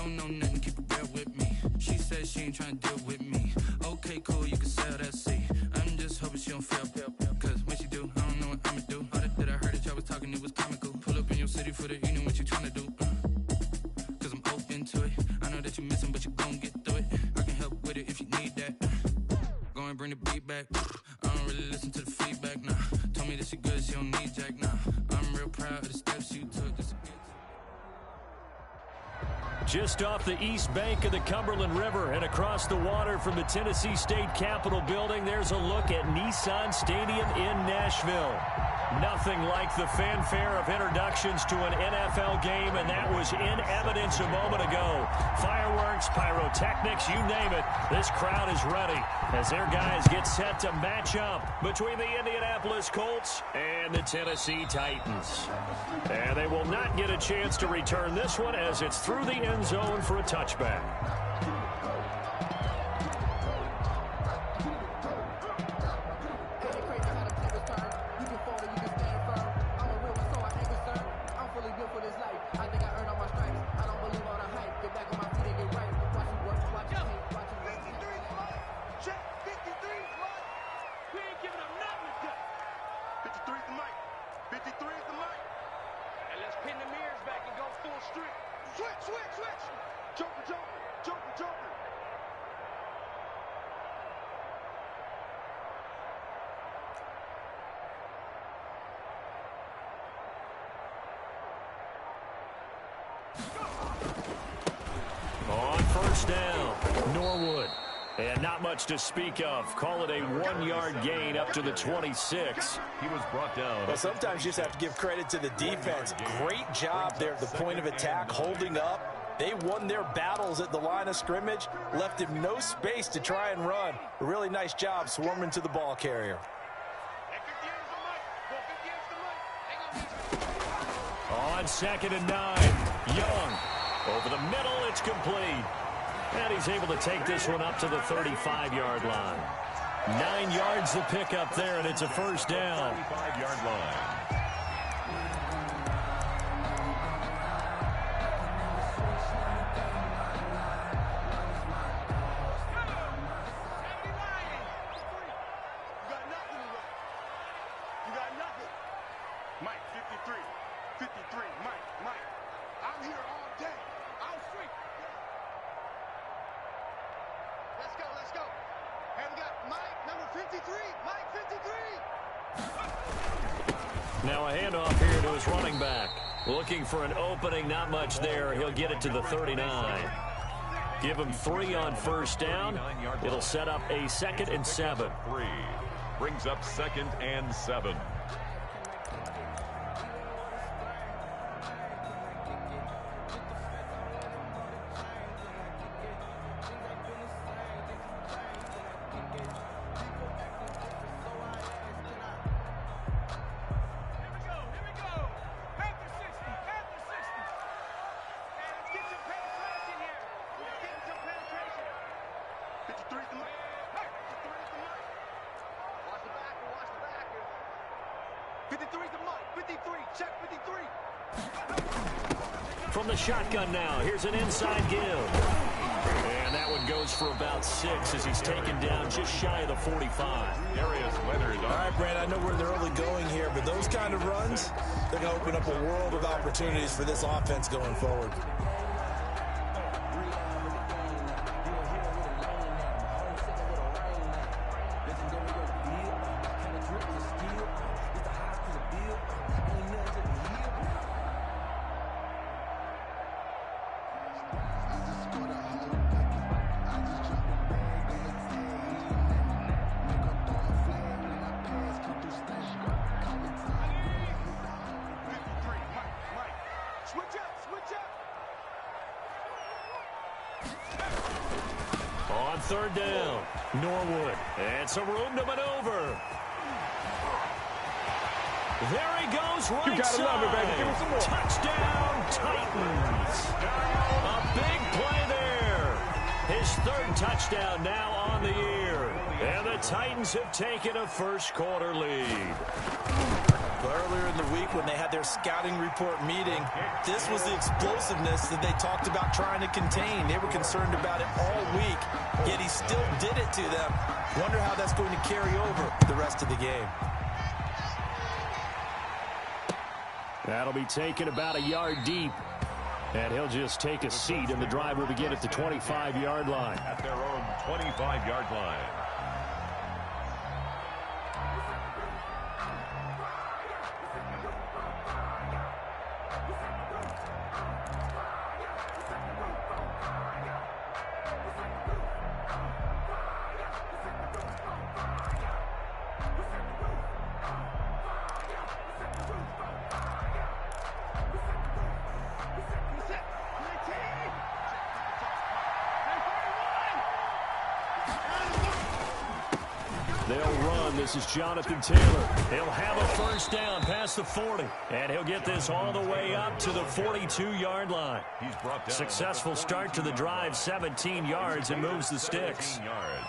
don't know nothing, keep it real with me. She said she ain't trying to deal with me. Okay, cool, you can sell that seat. I'm just hoping she don't fail. Cause when she do, I don't know what I'ma do. All that I heard that y'all was talking, it was comical. Pull up in your city for the evening, what you trying to do? Cause I'm open to it. I know that you missing, but you gon' get through it. I can help with it if you need that. Go and bring the beat back. I don't really listen to the feedback, nah. Told me that she good, she don't need Jack, nah. I'm real proud of the steps you took. Just off the east bank of the Cumberland River and across the water from the Tennessee State Capitol building, there's a look at Nissan Stadium in Nashville. Nothing like the fanfare of introductions to an NFL game, and that was in evidence a moment ago. Fireworks, pyrotechnics, you name it. This crowd is ready as their guys get set to match up between the Indianapolis Colts and the Tennessee Titans. And they will not get a chance to return this one as it's through the end zone for a touchback. On first down, Norwood. And not much to speak of. Call it a 1-yard gain up to the 26. He was brought down. Well, sometimes you just have to give credit to the defense. Great job there at the point of attack, holding up. They won their battles at the line of scrimmage, left him no space to try and run. A really nice job swarming to the ball carrier. On 2nd and 9, Young. Over the middle, it's complete. And he's able to take this one up to the 35-yard line. 9 yards to pick up there, and it's a first down. 35-yard line. Now a handoff here to his running back. Looking for an opening, not much there. He'll get it to the 39. Give him 3 on first down. It'll set up a 2nd and 7. 3 brings up 2nd and 7. From the shotgun now, here's an inside give. And that one goes for about 6 as he's taken down just shy of the 45. Darius Leonard. All right, Brand, I know we're in the early going here, but those kind of runs, they're going to open up a world of opportunities for this offense going forward. On 3rd down, Norwood. And some room to maneuver. There he goes, right side. Love it, baby. Give me some more. Touchdown, Titans. A big play there. His 3rd touchdown now on the year. And the Titans have taken a first quarter lead. But earlier in the week when they had their scouting report meeting, this was the explosiveness that they talked about trying to contain. They were concerned about it all week, yet he still did it to them. Wonder how that's going to carry over the rest of the game. That'll be taken about a yard deep. And he'll just take a seat, and the drive will begin at the 25-yard line. At their own 25-yard line. They'll run. This is Jonathan Taylor. He'll have a first down past the 40. And he'll get this all the way up to the 42-yard line. He's brought down. Successful start to the drive, 17 yards, and moves the sticks. 17 yards.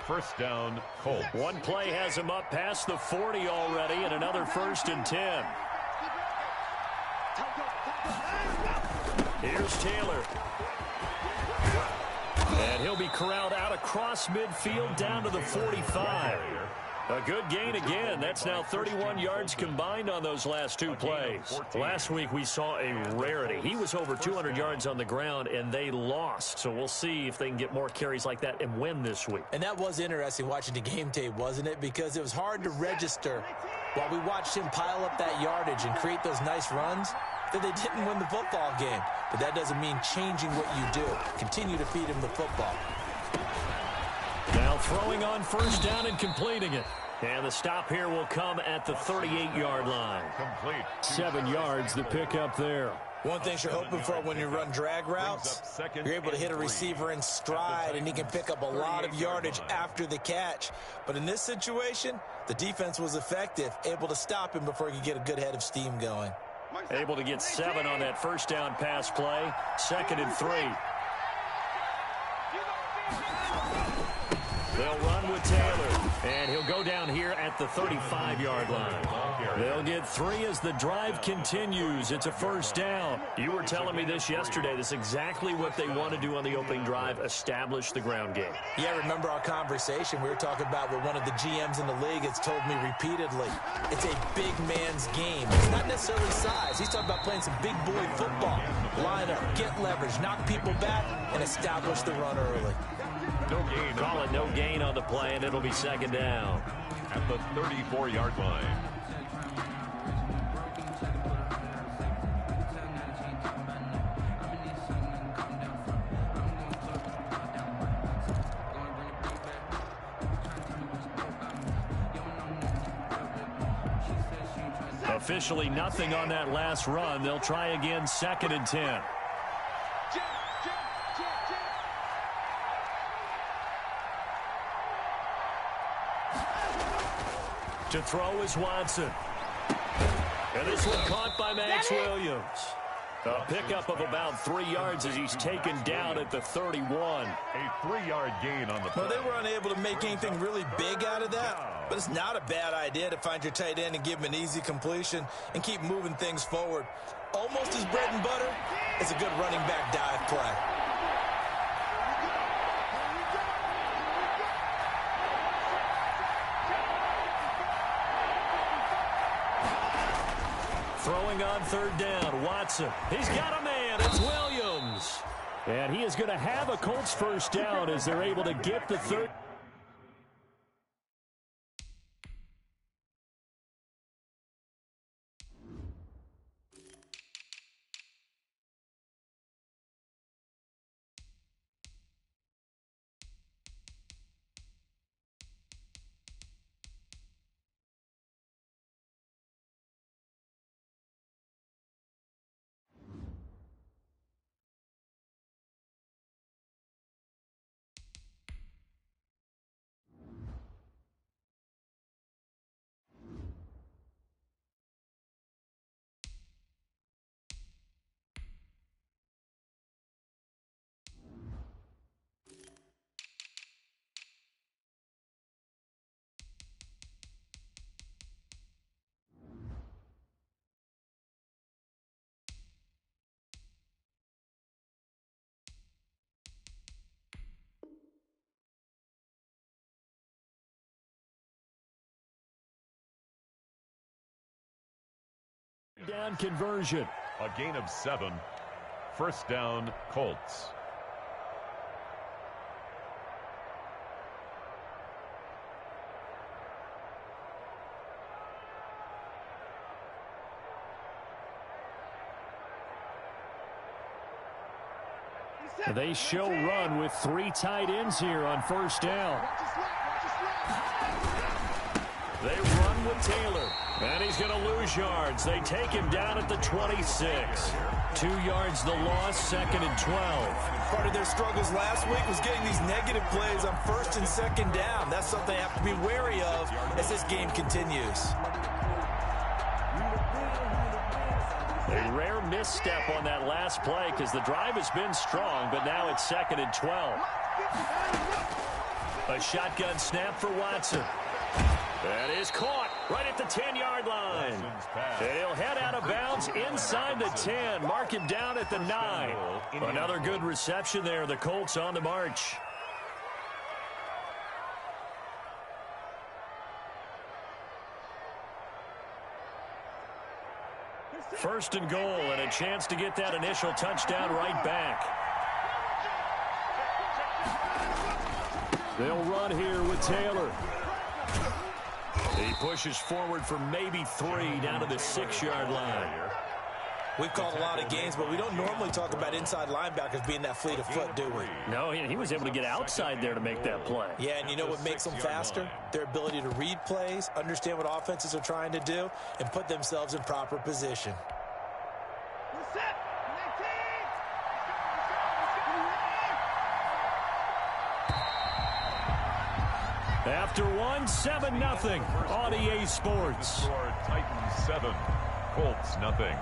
First down, Colts. One play has him up past the 40 already, and another 1st and 10. Here's Taylor. And he'll be corralled out across midfield down to the 45. A good gain again. That's now 31 yards combined on those last two plays. Last week we saw a rarity. He was over 200 yards on the ground, and they lost. So we'll see if they can get more carries like that and win this week. And that was interesting watching the game tape, wasn't it? Because it was hard to register while we watched him pile up that yardage and create those nice runs that they didn't win the football game. But that doesn't mean changing what you do. Continue to feed him the football. Now throwing on first down and completing it. And the stop here will come at the 38-yard line. Complete. 7 yards the pick up there. One thing you're hoping for when you run drag routes, you're able to hit a receiver in stride, and he can pick up a lot of yardage after the catch. But in this situation, the defense was effective, able to stop him before he could get a good head of steam going. Able to get 7 on that first down pass play. 2nd and 3. They'll run with Taylor, and he'll go down here at the 35-yard line. They'll get 3 as the drive continues. It's a first down. You were telling me this yesterday. This is exactly what they want to do on the opening drive, establish the ground game. Yeah, remember our conversation. We were talking about what one of the GMs in the league has told me repeatedly. It's a big man's game. It's not necessarily size. He's talking about playing some big boy football. Line up, get leverage, knock people back, and establish the run early. No gain. Call it no gain on the play, and it'll be 2nd down. At the 34-yard line. Officially nothing on that last run. They'll try again, 2nd and 10. To throw is Watson. And this one caught by Max Williams. A pickup of about 3 yards as he's taken down at the 31. A 3-yard gain on the play. Well, they were unable to make anything really big out of that, but it's not a bad idea to find your tight end and give him an easy completion and keep moving things forward. Almost as bread and butter is a good running back dive play. Throwing on 3rd down, Watson. He's got a man. It's Williams. And he is going to have a Colts first down as they're able to get the 3rd. down conversion. A gain of 7. First down, Colts. They show run with 3 tight ends here on first down. They run with Taylor, and he's going to lose yards. They take him down at the 26. 2 yards the loss, 2nd and 12. Part of their struggles last week was getting these negative plays on 1st and 2nd down. That's something they have to be wary of as this game continues. A rare misstep on that last play because the drive has been strong, but now it's 2nd and 12. A shotgun snap for Watson. That is caught right at the 10-yard line. And he'll head out of bounds inside the 10. Mark him down at the 9. Another good reception there. The Colts on the march. First and goal, and a chance to get that initial touchdown right back. They'll run here with Taylor. He pushes forward for maybe 3 down to the 6-yard line. We've called a lot of games, but we don't normally talk about inside linebackers being that fleet of foot, do we? No, he was able to get outside there to make that play. Yeah, and you know what makes them faster? Their ability to read plays, understand what offenses are trying to do, and put themselves in proper position. After 7-0 on EA Sports. Titans 7, Colts nothing.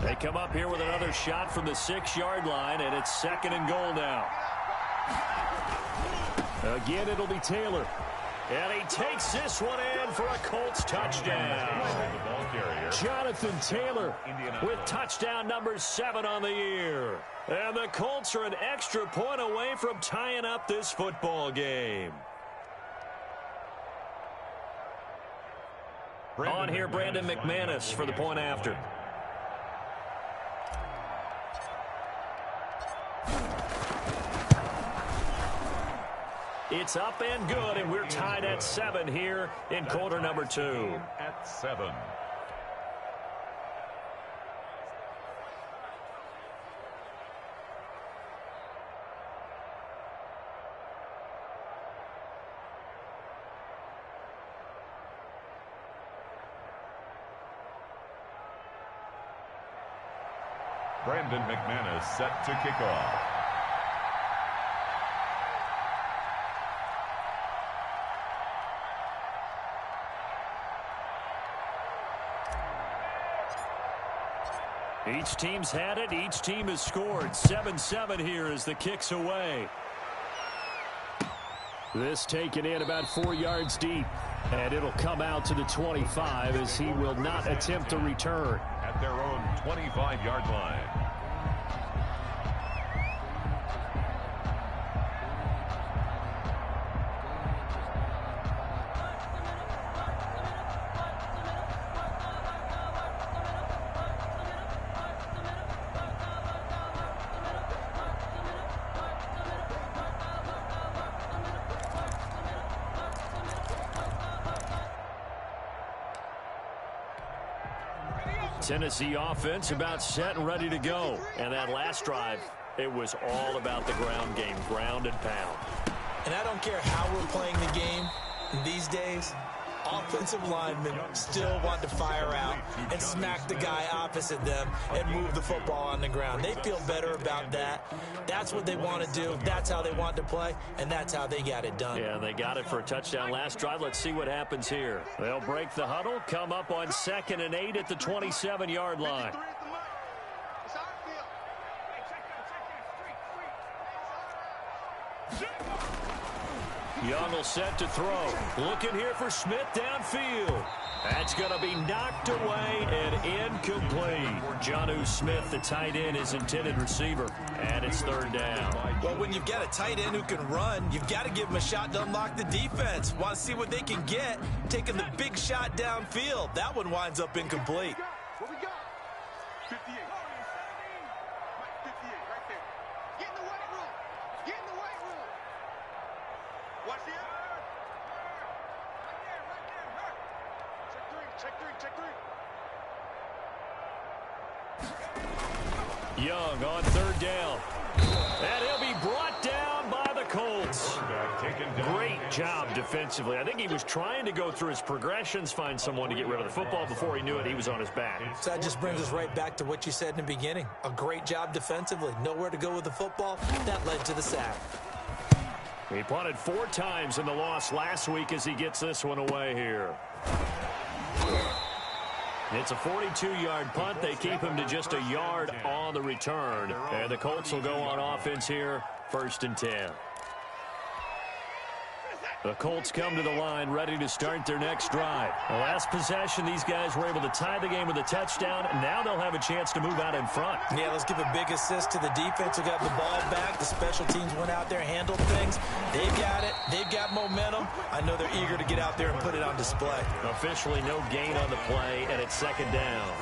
They come up here with another shot from the 6-yard line, and it's 2nd and goal now. Again, it'll be Taylor. And he takes this one in for a Colts touchdown. Jonathan Taylor with touchdown number 7 on the year. And the Colts are an extra point away from tying up this football game. On here, Brandon McManus for the point after. It's up and good, and we're tied at 7 here in quarter number 2. At 7. Brandon McManus set to kick off. Each team's had it. Each team has scored. 7-7 here as the kick's away. This taken in about 4 yards deep. And it'll come out to the 25 as he will not attempt to return. At their own 25-yard line. Tennessee offense about set and ready to go. And that last drive, it was all about the ground game, ground and pound. And I don't care how we're playing the game these days, offensive linemen still want to fire out and smack the guy opposite them and move the football on the ground. They feel better about that. That's what they want to do. That's how they want to play, and that's how they got it done. Yeah, they got it for a touchdown last drive. Let's see what happens here. They'll break the huddle, come up on 2nd and 8 at the 27-yard line. Young will set to throw. Looking here for Smith downfield. That's going to be knocked away and incomplete. Jonnu Smith, the tight end, his intended receiver. And it's third down. Well, when you've got a tight end who can run, you've got to give him a shot to unlock the defense. Want to see what they can get, taking the big shot downfield. That one winds up incomplete. What we got? 58. 58 right there. Get in the weight room. Get in the weight room. Watch the other. Right there. Check three. Young on third down. And he'll be brought down by the Colts. Great job defensively. I think he was trying to go through his progressions, find someone to get rid of the football. Before he knew it, he was on his back. So that just brings us right back to what you said in the beginning. A great job defensively. Nowhere to go with the football. That led to the sack. He punted 4 times in the loss last week as he gets this one away here. It's a 42-yard punt. They keep him to just a yard on the return. And the Colts will go on offense here, 1st and 10. The Colts come to the line ready to start their next drive. The last possession, these guys were able to tie the game with a touchdown. Now they'll have a chance to move out in front. Yeah, let's give a big assist to the defense who got the ball back. The special teams went out there, handled things. They've got it. They've got momentum. I know they're eager to get out there and put it on display. Officially no gain on the play, and it's 2nd down.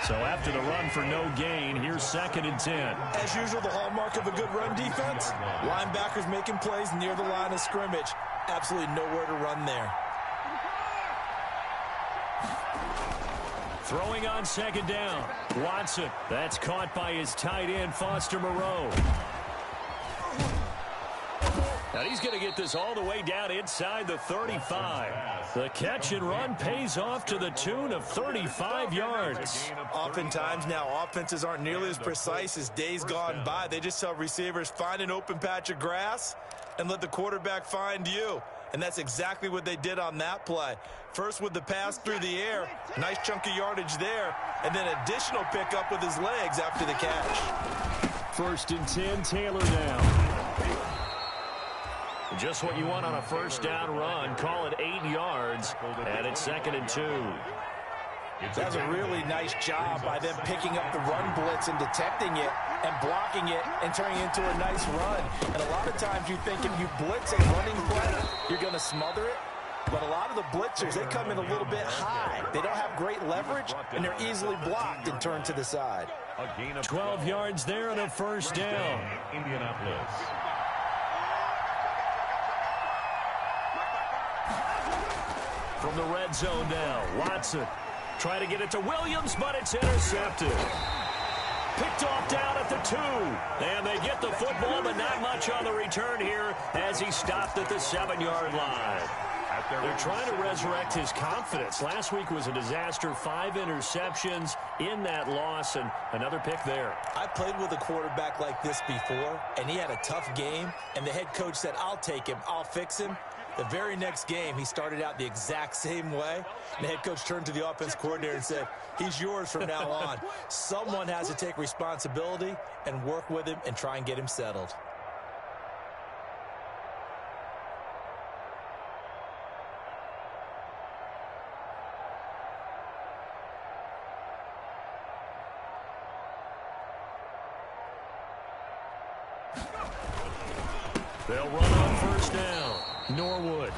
So after the run for no gain, here's 2nd and 10. As usual, the hallmark of a good run defense, linebackers making plays near the line of scrimmage. Absolutely nowhere to run there. Throwing on 2nd down. Watson. That's caught by his tight end, Foster Moreau. Now he's going to get this all the way down inside the 35. The catch and run pays off to the tune of 35 yards. Oftentimes now, offenses aren't nearly as precise as days gone by. They just tell receivers, find an open patch of grass and let the quarterback find you. And that's exactly what they did on that play. First with the pass through the air, nice chunk of yardage there, and then additional pickup with his legs after the catch. 1st and 10, Taylor down. Just what you want on a 1st down run. Call it 8 yards, and it's 2nd and 2. That's a really nice job by them picking up the run blitz and detecting it and blocking it and turning it into a nice run. And a lot of times you think if you blitz a running play, you're going to smother it. But a lot of the blitzers, they come in a little bit high. They don't have great leverage, and they're easily blocked and turned to the side. 12 yards there and a 1st down. Indianapolis. From the red zone now, Watson trying to get it to Williams, but it's intercepted. Picked off down at the 2. And they get the football, but not much on the return here as he stopped at the 7-yard line. They're trying to resurrect his confidence. Last week was a disaster. 5 interceptions in that loss, and another pick there. I played with a quarterback like this before, and he had a tough game, and the head coach said, I'll take him, I'll fix him. The very next game, he started out the exact same way. And the head coach turned to the offense coordinator and said, he's yours from now on. Someone has to take responsibility and work with him and try and get him settled. They'll run on 1st down. Norwood.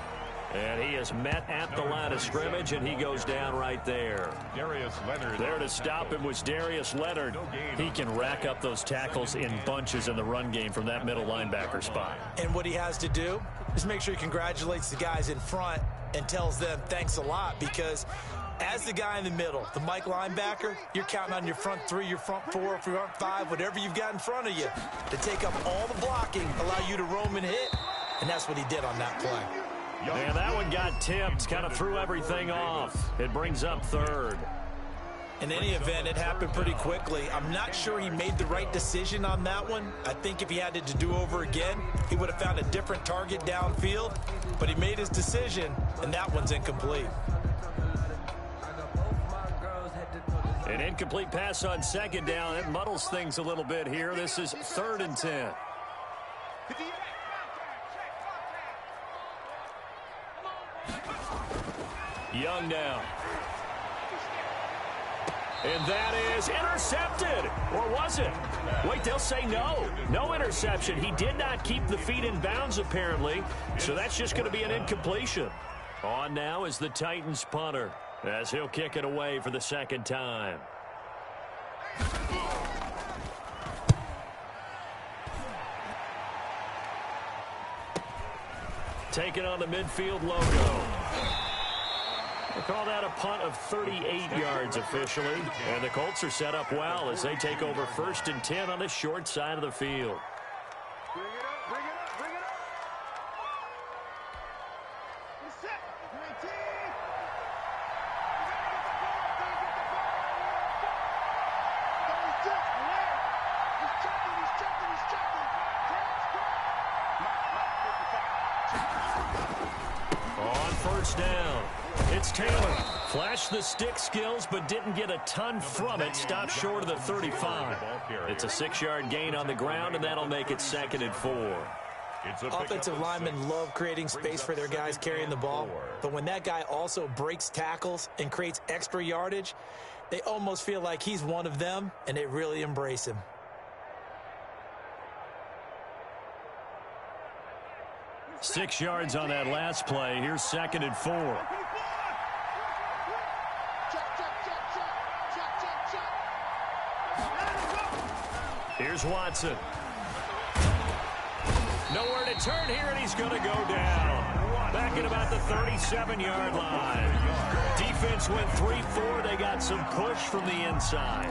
And he is met at the line of scrimmage, and he goes down right there. Darius Leonard. There to stop him was Darius Leonard. He can rack up those tackles in bunches in the run game from that middle linebacker spot. And what he has to do is make sure he congratulates the guys in front and tells them thanks a lot, because as the guy in the middle, the Mike linebacker, you're counting on your front 3, your front 4, your front 5, whatever you've got in front of you to take up all the blocking, allow you to roam and hit. And that's what he did on that play. And that one got tipped, kind of threw everything off. It brings up 3rd. In any event, it happened pretty quickly. I'm not sure he made the right decision on that one. I think if he had it to do over again, he would have found a different target downfield. But he made his decision, and that one's incomplete. An incomplete pass on 2nd down. It muddles things a little bit here. This is 3rd and 10. Young now. And that is intercepted. Or was it? Wait, they'll say no. No interception. He did not keep the feet in bounds, apparently. So that's just going to be an incompletion. On now is the Titans punter, as he'll kick it away for the second time. Taking on the midfield logo. We'll call that a punt of 38 yards officially. And the Colts are set up well as they take over 1st and 10 on the short side of the field. Bring it up, bring it up, bring it up. Get set. 19. On first down, it's Taylor. Flashed the stick skills, but didn't get a ton from it. Stopped short of the 35. It's a 6-yard gain on the ground, and that'll make it 2nd and 4. Offensive linemen love creating space for their guys carrying the ball, but when that guy also breaks tackles and creates extra yardage, they almost feel like he's one of them, and they really embrace him. Six yards on that last play. Here's 2nd and 4. Here's Watson. Nowhere to turn here, and he's going to go down. Back at about the 37-yard line. Defense went 3-4. They got some push from the inside.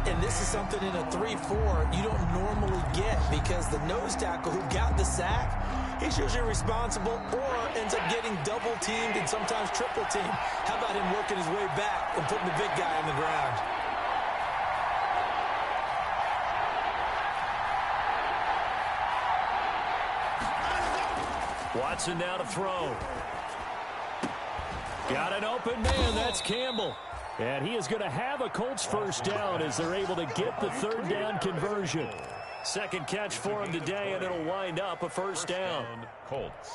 And this is something in a 3-4 you don't normally get, because the nose tackle who got the sack, he's usually responsible or ends up getting double-teamed and sometimes triple-teamed. How about him working his way back and putting the big guy on the ground? Watson now to throw. Got an open man. That's Campbell. And he is going to have a Colts first down as they're able to get the 3rd down conversion. Second catch for him today, and it'll wind up a first down. Colts.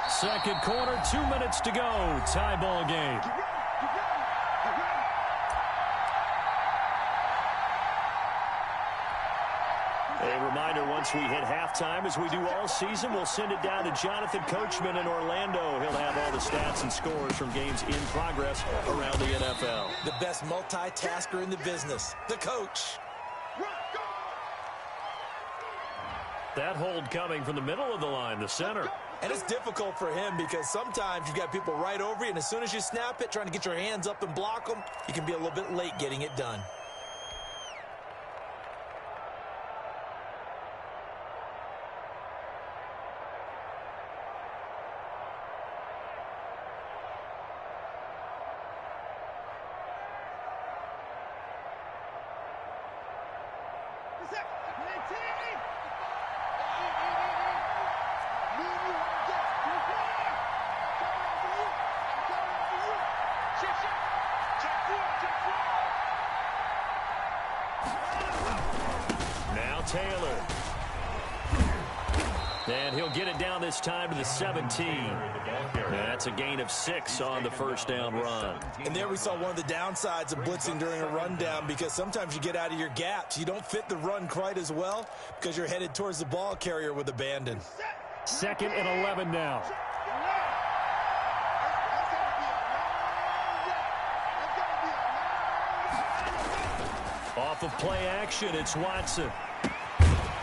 Second quarter, 2 minutes to go. Tie ball game. A reminder, once we hit halftime, as we do all season, we'll send it down to Jonathan Coachman in Orlando. He'll have all the stats and scores from games in progress around the NFL. The best multitasker in the business, the coach. That hold coming from the middle of the line, the center. And it's difficult for him because sometimes you've got people right over you, and as soon as you snap it, trying to get your hands up and block them, you can be a little bit late getting it done. Taylor. And he'll get it down this time to the 17. And that's a gain of 6 on the first down run. And there we saw one of the downsides of blitzing during a rundown, because sometimes you get out of your gaps. You don't fit the run quite as well because you're headed towards the ball carrier with abandon. 2nd and 11 now. Off of play action, it's Watson.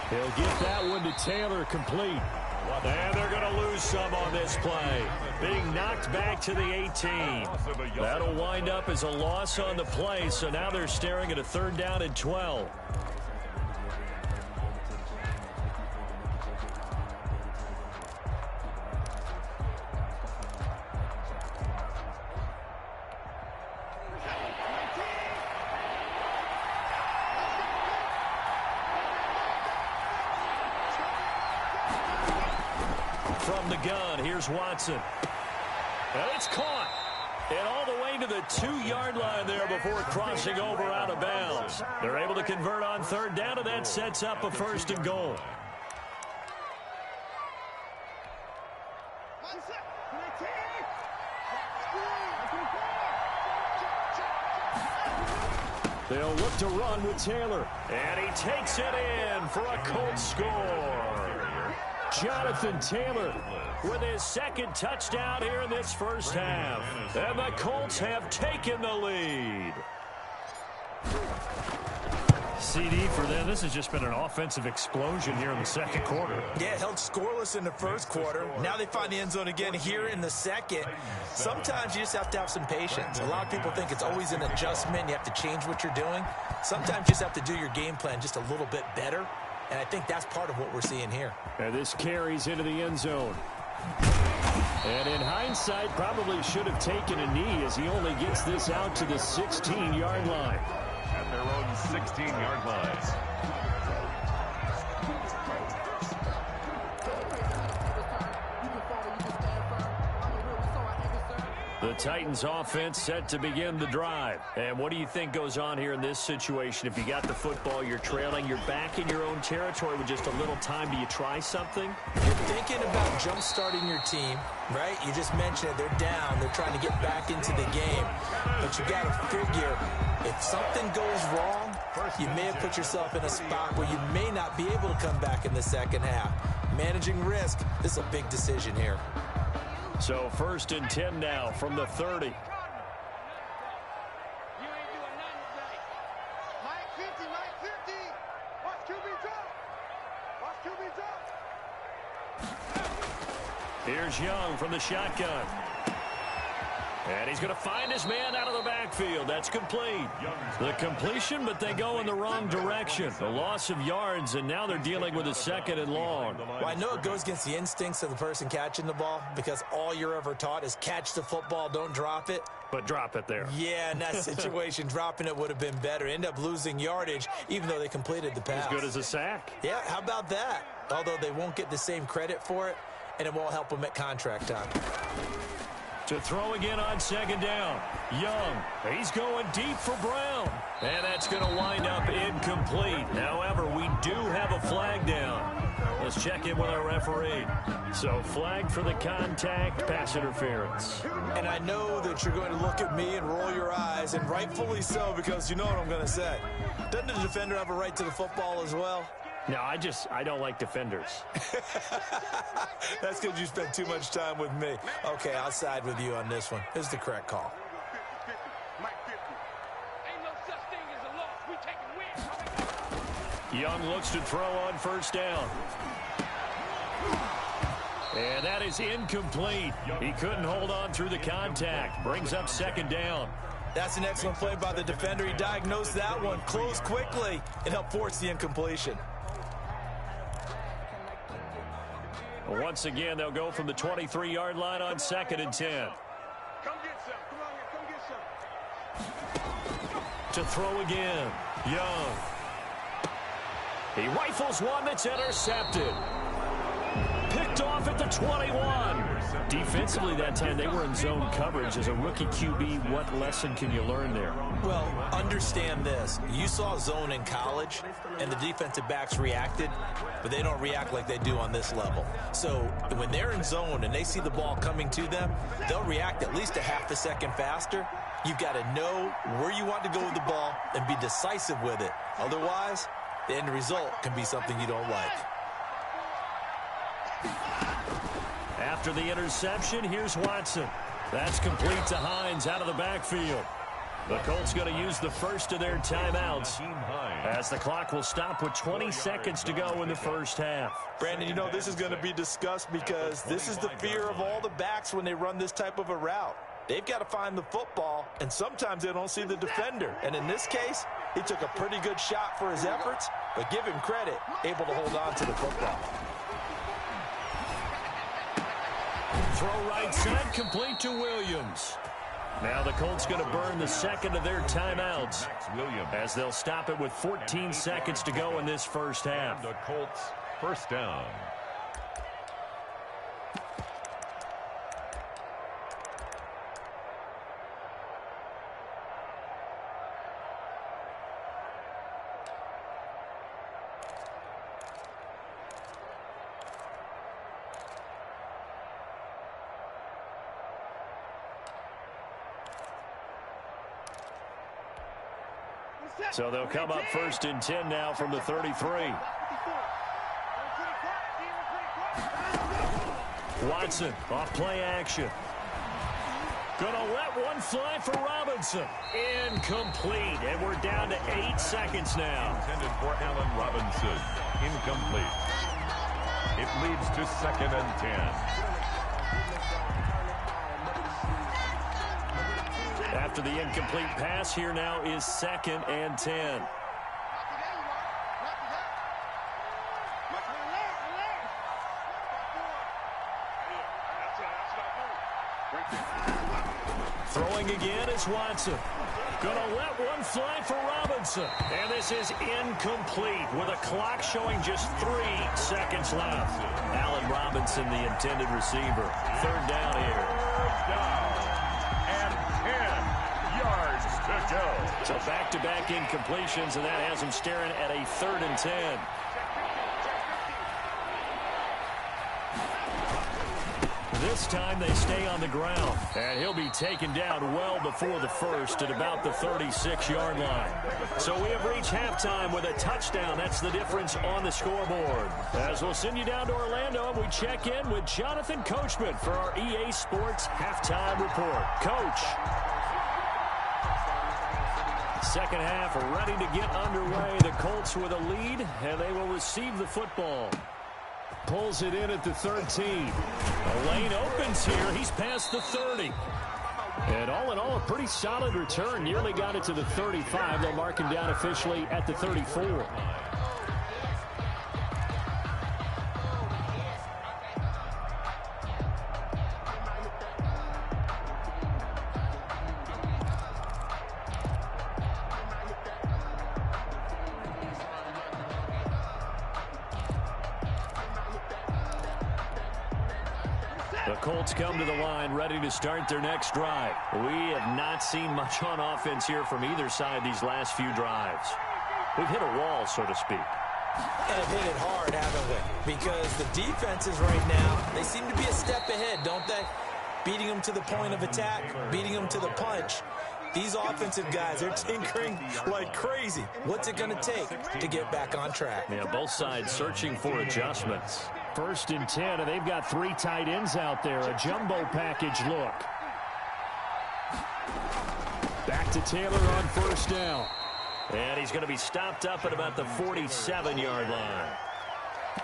He'll get that one to Taylor, complete. And they're going to lose some on this play. Being knocked back to the 18. That'll wind up as a loss on the play, so now they're staring at a 3rd down and 12. From the gun, here's Watson. And it's caught. And all the way to the 2-yard line there before crossing over out of bounds. They're able to convert on 3rd down, and that sets up a 1st and goal. They'll look to run with Taylor. And he takes it in for a Colts score. Jonathan Taylor with his second touchdown here in this first half. And the Colts have taken the lead. CD for them. This has just been an offensive explosion here in the second quarter. Yeah, held scoreless in the first quarter. Now they find the end zone again here in the second. Sometimes you just have to have some patience. A lot of people think it's always an adjustment. You have to change what you're doing. Sometimes you just have to do your game plan just a little bit better. And I think that's part of what we're seeing here. And this carries into the end zone. And in hindsight, probably should have taken a knee as he only gets this out to the 16-yard line. At their own 16-yard line. The Titans offense set to begin the drive. And what do you think goes on here in this situation? If you got the football, you're trailing, you're back in your own territory with just a little time. Do you try something? You're thinking about jump-starting your team, right? You just mentioned it. They're down. They're trying to get back into the game. But you got to figure, if something goes wrong, you may have put yourself in a spot where you may not be able to come back in the second half. Managing risk, this is a big decision here. So 1st and 10 now from the 30. You ain't doing nothing today. Mike 50, Mike 50. Watch QB drop. Watch QB drop. Here's Young from the shotgun. And he's going to find his man out of the backfield. That's complete. The completion, but they go in the wrong direction. The loss of yards, and now they're dealing with a 2nd and long. Well, I know it goes against the instincts of the person catching the ball because all you're ever taught is catch the football, don't drop it. But drop it there. Yeah, in that situation, dropping it would have been better. End up losing yardage, even though they completed the pass. As good as a sack. Yeah, how about that? Although they won't get the same credit for it, and it won't help them at contract time. To throw again on 2nd down. Young, he's going deep for Brown. And that's going to wind up incomplete. However, we do have a flag down. Let's check in with our referee. So flag for the contact, pass interference. And I know that you're going to look at me and roll your eyes, and rightfully so, because you know what I'm going to say. Doesn't the defender have a right to the football as well? No, I don't like defenders. That's because you spent too much time with me. Okay, I'll side with you on this one. This is the correct call. 50, Mike 50. Ain't no such thing as a loss. We taking wins. Young looks to throw on 1st down. And that is incomplete. He couldn't hold on through the contact. Brings up 2nd down. That's an excellent play by the defender. He diagnosed that one, closed quickly, and helped force the incompletion. Once again, they'll go from the 23-yard line on 2nd and 10. Come get some. Come on here. Come get some. To throw again. Young. He rifles one that's intercepted. Picked off at the 21. Defensively that time, they were in zone coverage. As a rookie QB, what lesson can you learn there? Well, understand this. You saw zone in college, and the defensive backs reacted, but they don't react like they do on this level. So when they're in zone and they see the ball coming to them, they'll react at least a half a second faster. You've got to know where you want to go with the ball and be decisive with it. Otherwise, the end result can be something you don't like. After the interception, here's Watson. That's complete to Hines out of the backfield. The Colts going to use the first of their timeouts as the clock will stop with 20 seconds to go in the first half. Brandon, you know this is going to be discussed because this is the fear of all the backs when they run this type of a route. They've got to find the football, and sometimes they don't see the defender. And in this case, he took a pretty good shot for his efforts, but give him credit, able to hold on to the football. Throw right side, complete to Williams. Now the Colts going to burn the second of their timeouts as they'll stop it with 14 seconds to go in this first half. The Colts 1st down. So they'll come up 1st and 10 now from the 33. Watson off play action. Gonna let one fly for Robinson. Incomplete. And we're down to 8 seconds now. Intended for Allen Robinson. Incomplete. It leads to 2nd and 10. After the incomplete pass, here now is 2nd and 10. Throwing again is Watson. Gonna let one fly for Robinson. And this is incomplete with a clock showing just 3 seconds left. Allen Robinson, the intended receiver. 3rd down here. And 10 yards to go. So back-to-back incompletions, and that has him staring at a 3rd and 10. This time they stay on the ground, and he'll be taken down well before the first at about the 36-yard line. So we have reached halftime with a touchdown. That's the difference on the scoreboard. As we'll send you down to Orlando, and we check in with Jonathan Coachman for our EA Sports Halftime Report. Coach. Second half ready to get underway. The Colts with a lead, and they will receive the football. Pulls it in at the 13. The lane opens here. He's past the 30. And all in all, a pretty solid return. Nearly got it to the 35. They'll mark him down officially at the 34. The Colts come to the line ready to start their next drive. We have not seen much on offense here from either side these last few drives. We've hit a wall, so to speak. And have hit it hard, haven't we? Because the defenses right now, they seem to be a step ahead, don't they? Beating them to the point of attack, beating them to the punch. These offensive guys, they're tinkering like crazy. What's it going to take to get back on track? Yeah, both sides searching for adjustments. 1st and 10, and they've got 3 tight ends out there. A jumbo package look. Back to Taylor on 1st down. And he's going to be stopped up at about the 47-yard line.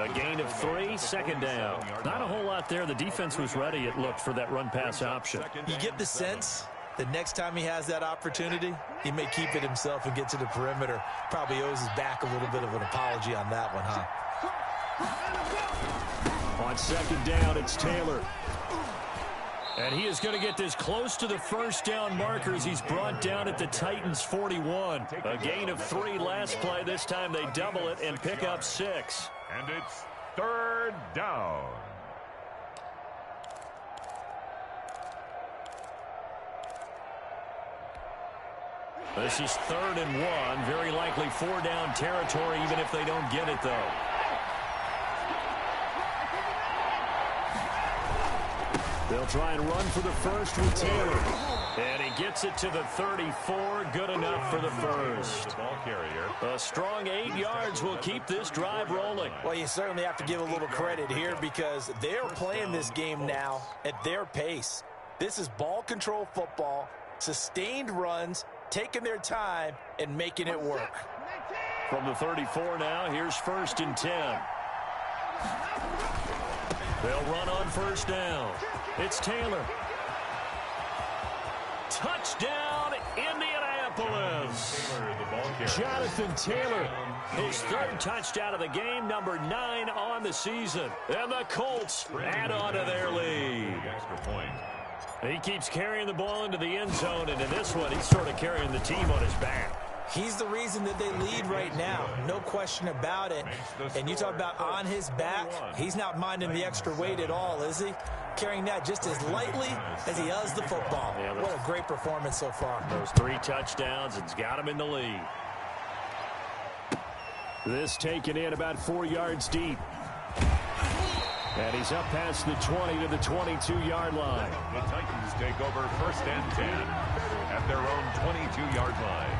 A gain of 3, 2nd down. Not a whole lot there. The defense was ready, it looked, for that run-pass option. You get the sense the next time he has that opportunity, he may keep it himself and get to the perimeter. Probably owes his back a little bit of an apology on that one, huh? On 2nd down, it's Taylor. And he is going to get this close to the 1st down markers. He's brought down at the Titans' 41. A gain of 3 last play. This time they double it and pick up 6. And it's 3rd down. This is 3rd and 1. Very likely 4-down territory, even if they don't get it, though. They'll try and run for the first with Taylor. And he gets it to the 34. Good enough for the first. Ball carrier. A strong 8 yards will keep this drive rolling. Well, you certainly have to give a little credit here because they're playing this game now at their pace. This is ball control football, sustained runs, taking their time and making it work. From the 34 now, here's 1st and 10. They'll run on 1st down. It's Taylor. Touchdown, Indianapolis. Jonathan Taylor, his 3rd touchdown of the game, number 9 on the season. And the Colts add on to their lead. Extra point. He keeps carrying the ball into the end zone, and in this one, he's sort of carrying the team on his back. He's the reason that they lead right now. No question about it. And you talk about on his back, he's not minding the extra weight at all, is he? Carrying that just as lightly as he does the football. Yeah, what a great performance so far. Those 3 touchdowns, it's got him in the lead. This taken in about 4 yards deep. And he's up past the 20 to the 22-yard line. The Titans take over 1st and 10 at their own 22-yard line.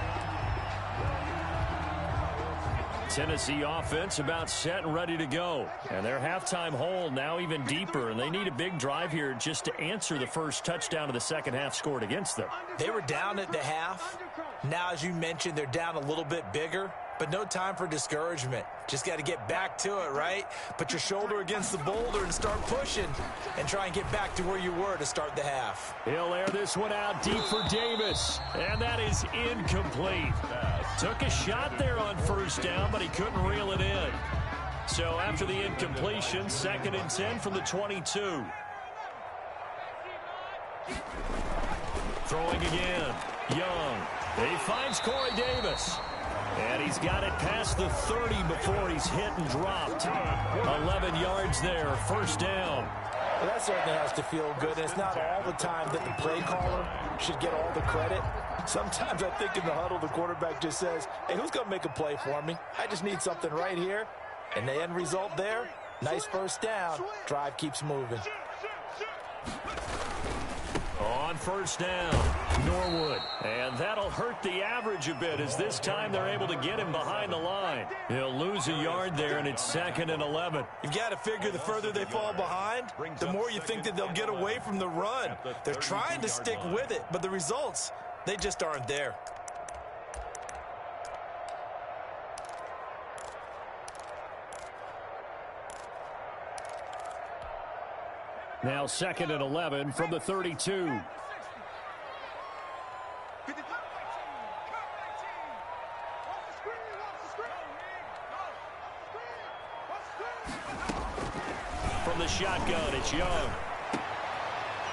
Tennessee offense about set and ready to go. And their halftime hole now even deeper, and they need a big drive here just to answer the first touchdown of the second half scored against them. They were down at the half. Now, as you mentioned, they're down a little bit bigger, but no time for discouragement. Just got to get back to it, right? Put your shoulder against the boulder and start pushing and try and get back to where you were to start the half. He'll air this one out deep for Davis, and that is incomplete. Took a shot there on first down, but he couldn't reel it in. So after the incompletion, 2nd and 10 from the 22. Throwing again. Young. He finds Corey Davis. And he's got it past the 30 before he's hit and dropped. 11 yards there, first down. Well, that certainly has to feel good. And it's not all the time that the play caller should get all the credit. Sometimes I think in the huddle, the quarterback just says, hey, who's going to make a play for me? I just need something right here. And the end result there, nice first down. Drive keeps moving. On first down, Norwood. And that'll hurt the average a bit as this time they're able to get him behind the line. He'll lose a yard there, and it's 2nd and 11. You've got to figure the further they fall behind, the more you think that they'll get away from the run. They're trying to stick with it, but the results, they just aren't there. Now 2nd and 11 from the 32. From the shotgun, it's Young.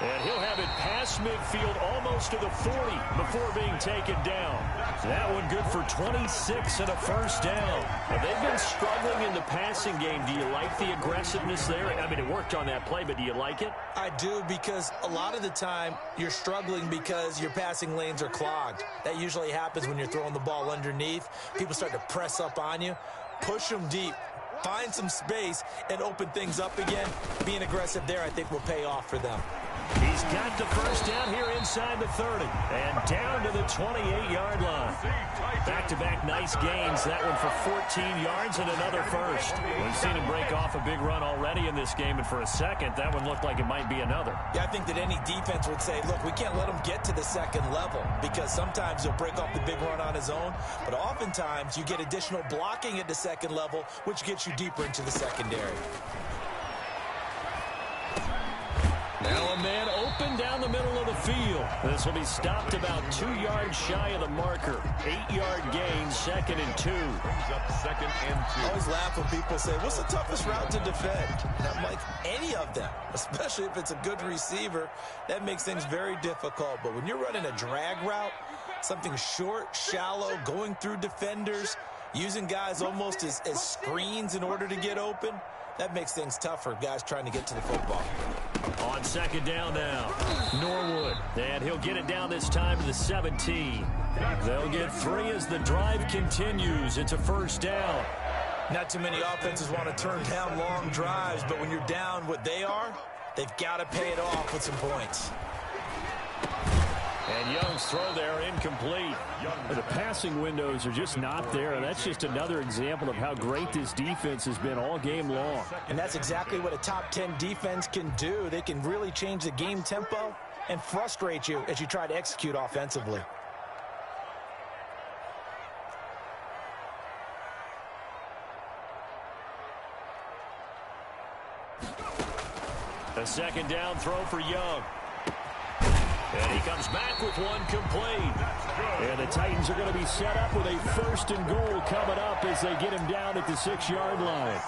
And he'll have it past midfield almost to the 40 before being taken down. That one good for 26 and a first down. Now, they've been struggling in the passing game. Do you like the aggressiveness there? I mean, it worked on that play, but do you like it? I do, because a lot of the time you're struggling because your passing lanes are clogged. That usually happens when you're throwing the ball underneath. People start to press up on you. Push them deep. Find some space and open things up again. Being aggressive there, I think, will pay off for them. He's got the first down here inside the 30 and down to the 28-yard line. Back-to-back nice gains. That one for 14 yards and another first. We've seen him break off a big run already in this game, and for a second, that one looked like it might be another. Yeah, I think that any defense would say, look, we can't let him get to the second level, because sometimes he'll break off the big run on his own, but oftentimes you get additional blocking at the second level, which gets you deeper into the secondary. Now a man open down the middle of the field. This will be stopped about 2 yards shy of the marker. 8-yard gain, 2nd and 2. Brings up 2nd and 2. I always laugh when people say, what's the toughest route to defend? And I'm like, any of them, especially if it's a good receiver. That makes things very difficult. But when you're running a drag route, something short, shallow, going through defenders, using guys almost as screens in order to get open, that makes things tougher, guys trying to get to the football. On 2nd down now, Norwood. And he'll get it down this time to the 17. They'll get 3 as the drive continues. It's a first down. Not too many offenses want to turn down long drives, but when you're down what they are, they've got to pay it off with some points. And Young's throw there incomplete. The passing windows are just not there, and that's just another example of how great this defense has been all game long. And that's exactly what a top 10 defense can do. They can really change the game tempo and frustrate you as you try to execute offensively. A 2nd down throw for Young. And he comes back with one complete. And the Titans are going to be set up with a 1st and goal coming up as they get him down at the 6-yard line.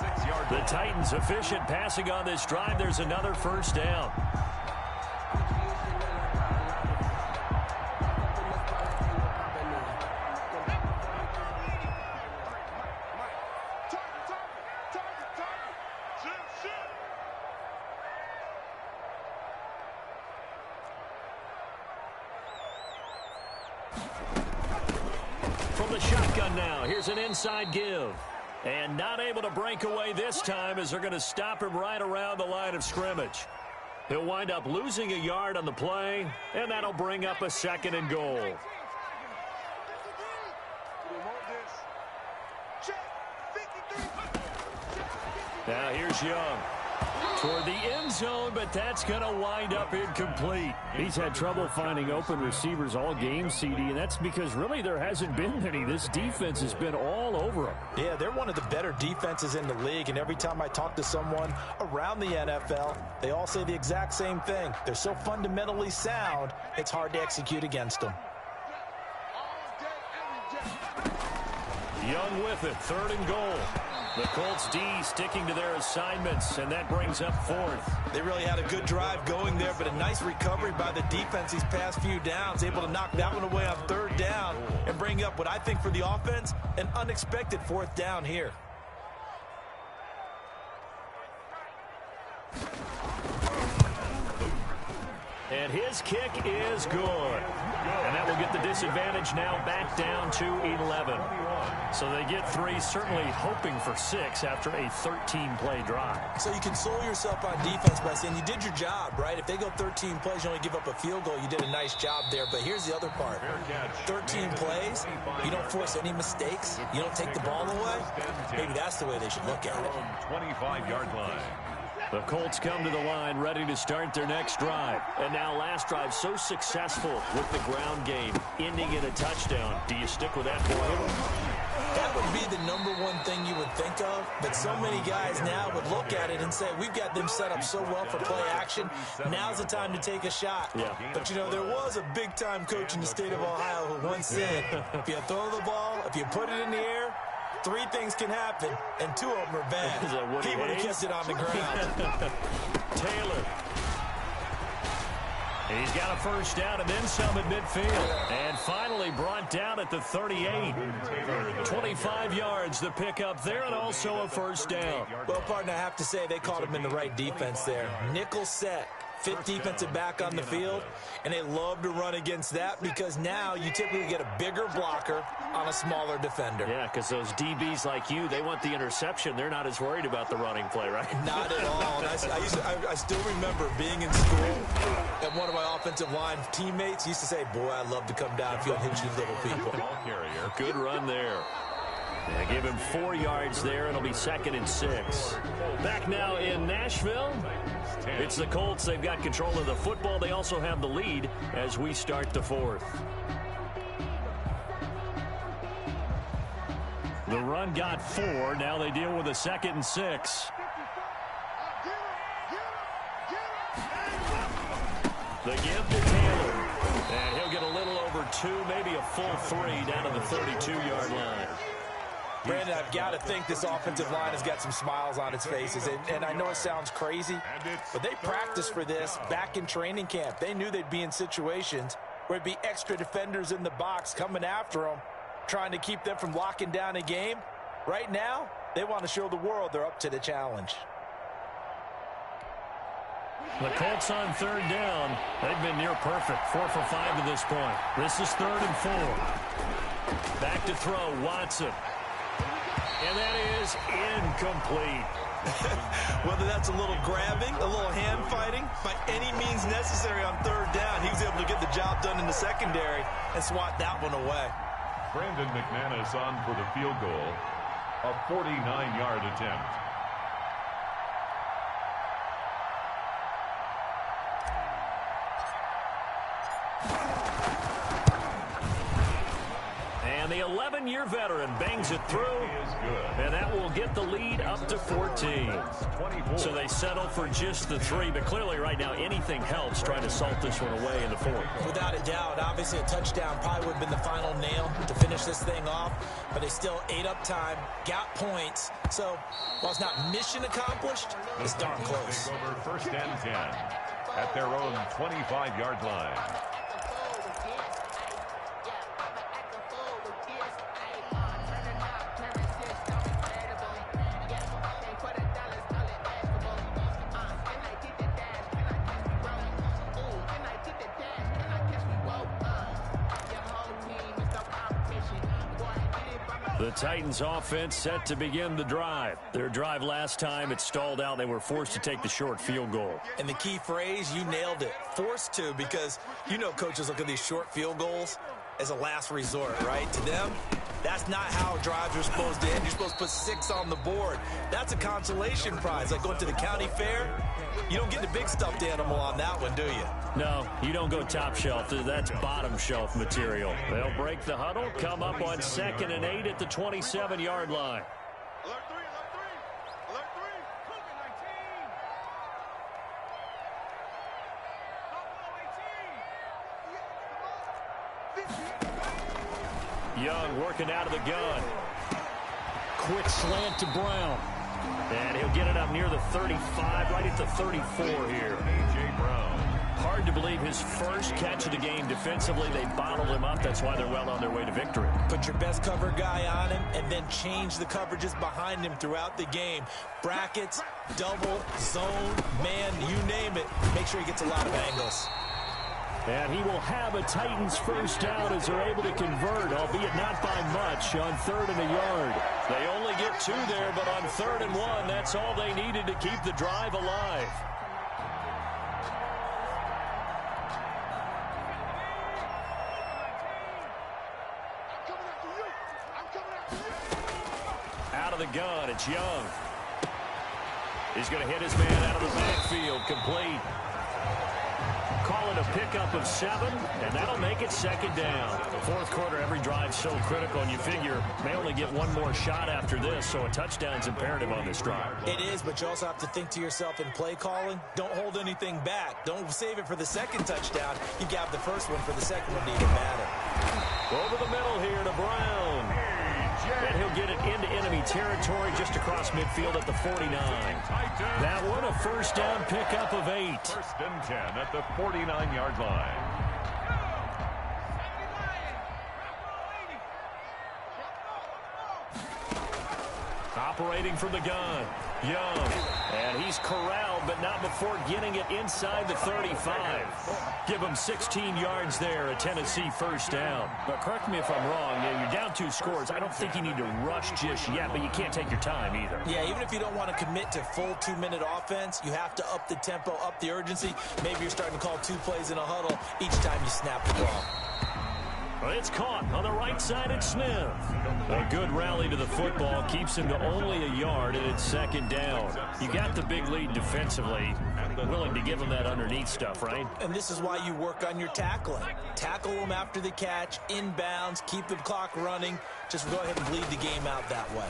The Titans efficient passing on this drive. There's another first down. From the shotgun now, here's an inside give. And not able to break away this time as they're going to stop him right around the line of scrimmage. He'll wind up losing a yard on the play, and that'll bring up a 2nd and goal. Now here's Young. Toward the end zone, but that's going to wind up incomplete. He's had trouble finding open receivers all game, CD, and that's because really there hasn't been any. This defense has been all over them. Yeah, they're one of the better defenses in the league, and every time I talk to someone around the NFL, they all say the exact same thing. They're so fundamentally sound, it's hard to execute against them. Young with it, 3rd and goal. The Colts D sticking to their assignments, and that brings up 4th. They really had a good drive going there, but a nice recovery by the defense these past few downs, able to knock that one away on 3rd down and bring up what I think for the offense, an unexpected 4th down here. And his kick is good. And that will get the disadvantage now back down to 11. So they get 3, certainly hoping for 6 after a 13-play drive. So you console yourself on defense by saying you did your job, right? If they go 13 plays, you only give up a field goal, you did a nice job there. But here's the other part. 13 plays, you don't force any mistakes, you don't take the ball away. Maybe that's the way they should look at it. 25-yard line. The Colts come to the line ready to start their next drive. And now last drive so successful with the ground game, ending in a touchdown. Do you stick with that formula? That would be the #1 thing you would think of, but so many guys now would look at it and say, we've got them set up so well for play action, now's the time to take a shot. Yeah. But, you know, there was a big-time coach in the state of Ohio who once said, if you throw the ball, if you put it in the air, 3 things can happen, and 2 of them are bad. He would have kept it on the ground. Taylor. And he's got a 1st down and then some at midfield. And finally brought down at the 38. 25 yards the pickup there, and also a 1st down. Well, partner, I have to say they caught him in the right defense there. Nickel set. 5th defensive back on the field, and they love to run against that because now you typically get a bigger blocker on a smaller defender. Yeah, because those DBs like you, they want the interception. They're not as worried about the running play, right? Not at all. And I still remember being in school, and one of my offensive line teammates used to say, boy, I'd love to come downfield and hit you little people. Good run there. Yeah, give him 4 yards there. It'll be 2nd and 6. Back now in Nashville. It's the Colts. They've got control of the football. They also have the lead as we start the 4th. The run got 4. Now they deal with a 2nd and 6. The give to Taylor. And he'll get a little over 2, maybe a full 3 down to the 32-yard line. Brandon, I've got to think this offensive line has got some smiles on its faces. And I know it sounds crazy, but they practiced for this back in training camp. They knew they'd be in situations where it'd be extra defenders in the box coming after them, trying to keep them from locking down a game. Right now, they want to show the world they're up to the challenge. The Colts on 3rd down. They've been near perfect. 4 for 5 to this point. This is 3rd and 4. Back to throw, Watson. And that is incomplete. Whether that's a little grabbing, a little hand fighting, by any means necessary on 3rd down, he was able to get the job done in the secondary and swat that one away. Brandon McManus on for the field goal, a 49-yard attempt. And the 11-year veteran bangs it through, and that will get the lead up to 14. So they settle for just the 3, but clearly right now anything helps trying to salt this one away in the 4th. Without a doubt, obviously a touchdown probably would have been the final nail to finish this thing off, but they still ate up time, got points. So while it's not mission accomplished, it's darn close. Over 1st and 10 at their own 25-yard line. The Titans offense set to begin the drive. Their drive last time, it stalled out. They were forced to take the short field goal. And the key phrase, you nailed it, forced to, because you know coaches look at these short field goals as a last resort, right? To them, That's not how drives are supposed to end. You're supposed to put 6 on the board. That's a consolation prize. Like going to the county fair, you don't get the big stuffed animal on that one, do you? No, you don't go top shelf. That's bottom shelf material. They'll break the huddle, come up on 2nd and 8 at the 27-yard line. Alert 3, alert 3, alert 3. Young working out of the gun. Quick slant to Brown. And he'll get it up near the 35, right at the 34 here. A.J. Brown. Hard to believe his first catch of the game defensively. They bottled him up. That's why they're well on their way to victory. Put your best cover guy on him and then change the coverages behind him throughout the game. Brackets, double, zone, man, you name it. Make sure he gets a lot of angles. And he will have a Titans first down as they're able to convert, albeit not by much, on 3rd and a yard. They only get 2 there, but on 3rd and 1, that's all they needed to keep the drive alive. Out of the gun, it's Young. He's going to hit his man out of the backfield, complete. Call it a pickup of 7, and that'll make it 2nd down. Fourth quarter, every drive's so critical, and you figure may only get one more shot after this, so a touchdown's imperative on this drive. It is, but you also have to think to yourself in play calling, don't hold anything back. Don't save it for the 2nd touchdown. You got the first one for the 2nd one to even matter. Over the middle here to Brown. And he'll get it into enemy territory just across midfield at the 49. That one, a first down pickup of 8. 1st and 10 at the 49-yard line. Operating from the gun, Young. And he's corralled, but not before getting it inside the 35. Give him 16 yards there, a Tennessee first down. But correct me if I'm wrong, you're down 2 scores. I don't think you need to rush just yet, but you can't take your time either. Yeah, even if you don't want to commit to full 2-minute offense, you have to up the tempo, up the urgency. Maybe you're starting to call 2 plays in a huddle each time you snap the ball. It's caught on the right side at Smith. A good rally to the football keeps him to only a yard, and it's 2nd down. You got the big lead defensively. Willing to give him that underneath stuff, right? And this is why you work on your tackling. Tackle them after the catch, inbounds, keep the clock running. Just go ahead and bleed the game out that way.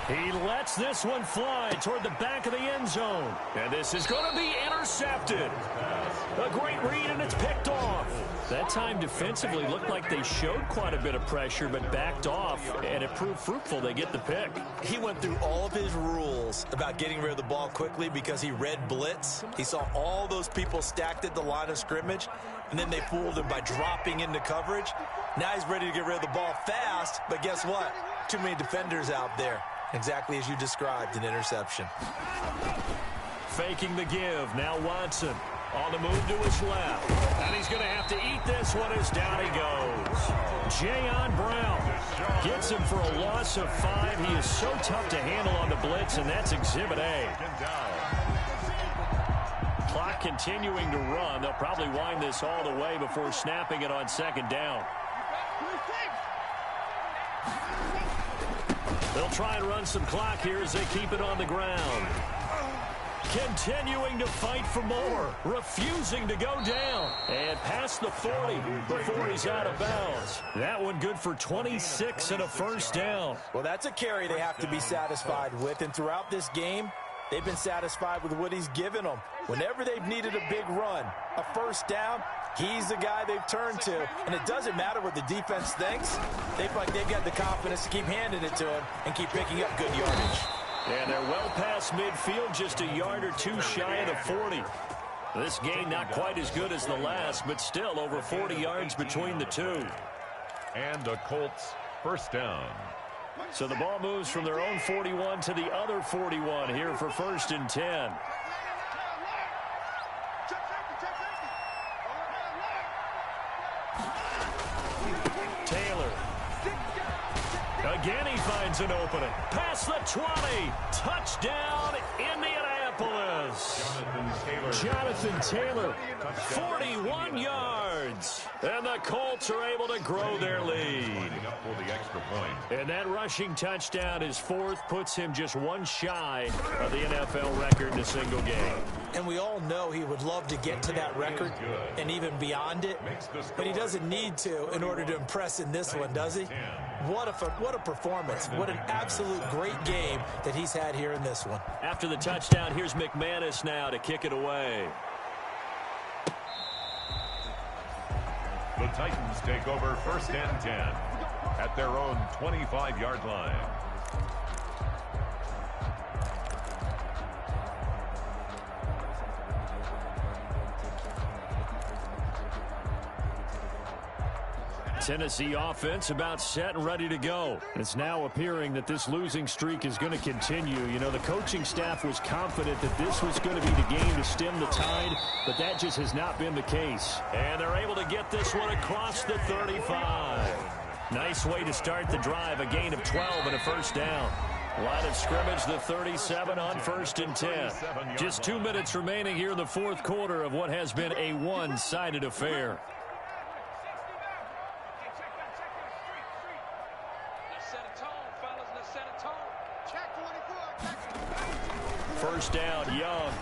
He lets this one fly toward the back of the end zone. And this is going to be intercepted. A great read, and it's picked off. That time defensively looked like they showed quite a bit of pressure, but backed off, and it proved fruitful. They get the pick. He went through all of his rules about getting rid of the ball quickly because he read blitz. He saw all those people stacked at the line of scrimmage, and then they fooled him by dropping into coverage. Now he's ready to get rid of the ball fast, but guess what? Too many defenders out there. Exactly as you described, an interception. Faking the give. Now Watson on the move to his left. And he's going to have to eat this one as down he goes. Jayon Brown gets him for a loss of 5. He is so tough to handle on the blitz, and that's Exhibit A. Clock continuing to run. They'll probably wind this all the way before snapping it on 2nd down. They'll try and run some clock here as they keep it on the ground. Continuing to fight for more. Refusing to go down. And past the 40 before he's out of bounds. That one good for 26 and a first down. Well, that's a carry they have to be satisfied with. And throughout this game, they've been satisfied with what he's given them. Whenever they've needed a big run, a first down, he's the guy they've turned to. And it doesn't matter what the defense thinks. They feel like they've got the confidence to keep handing it to him and keep picking up good yardage. And they're well past midfield, just a yard or 2 shy of the 40. This game not quite as good as the last, but still over 40 yards between the two. And a Colts first down. So the ball moves from their own 41 to the other 41 here for 1st and 10. Taylor. Again he finds an opening. Past the 20. Touchdown, Indianapolis. Jonathan Taylor, 41 yards. And the Colts are able to grow their lead. And that rushing touchdown, his fourth, puts him just one shy of the NFL record in a single game. And we all know he would love to get to that record and even beyond it, but he doesn't need to in order to impress in this one, does he? What a performance. What an absolute great game that he's had here in this one. After the touchdown, here's McManus now to kick it away. The Titans take over 1st and 10 at their own 25-yard line. Tennessee offense about set and ready to go. It's now appearing that this losing streak is going to continue. You know, the coaching staff was confident that this was going to be the game to stem the tide, but that just has not been the case. And they're able to get this one across the 35. Nice way to start the drive, a gain of 12 and a first down. Line of scrimmage, the 37 on 1st and 10. Just 2 minutes remaining here in the fourth quarter of what has been a one-sided affair. First down, Young.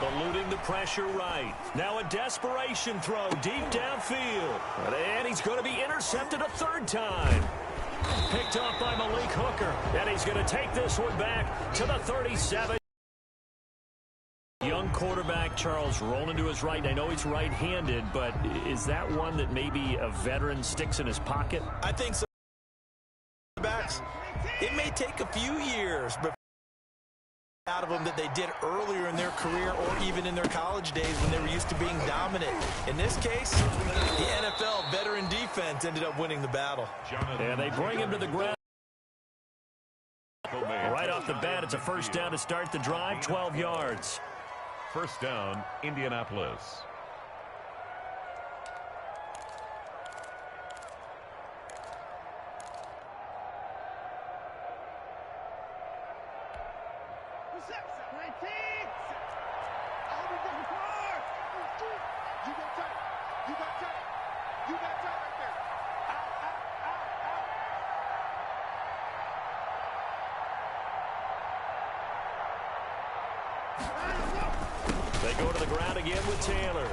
Eluding the pressure right. Now a desperation throw deep downfield. And he's going to be intercepted a third time. Picked off by Malik Hooker. And he's going to take this one back to the 37. Young quarterback, Charles, rolling to his right. I know he's right-handed, but is that one that maybe a veteran sticks in his pocket? I think so. It may take a few years, but out of them that they did earlier in their career or even in their college days when they were used to being dominant. In this case, the NFL veteran defense ended up winning the battle. And they bring him to the ground. Right off the bat, it's a first down to start the drive, 12 yards. First down, Indianapolis. They go to the ground again with Taylor.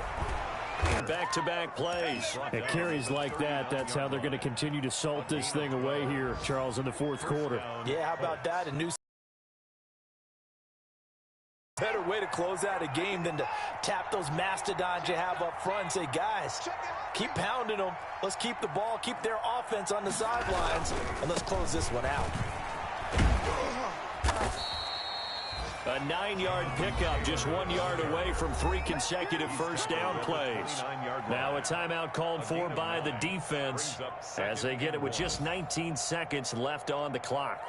Back-to-back plays. At carries like that, that's how they're going to continue to salt this thing away here, Charles, in the fourth quarter. Yeah, how about that? A new better way to close out a game than to tap those mastodons you have up front and say, guys, keep pounding them. Let's keep the ball, keep their offense on the sidelines, and let's close this one out. A 9-yard pickup, just 1 yard away from 3 consecutive first down plays. Now a timeout called for by the defense as they get it with just 19 seconds left on the clock.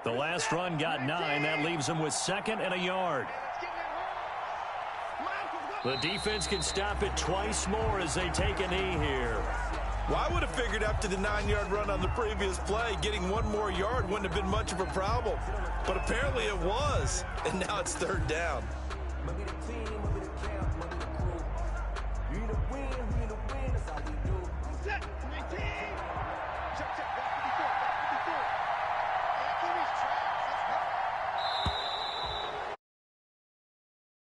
The last run got 9. That leaves them with 2nd and a yard. The defense can stop it twice more as they take a knee here. Well, I would have figured after the 9-yard run on the previous play, getting 1 more yard wouldn't have been much of a problem. But apparently it was, and now it's 3rd down.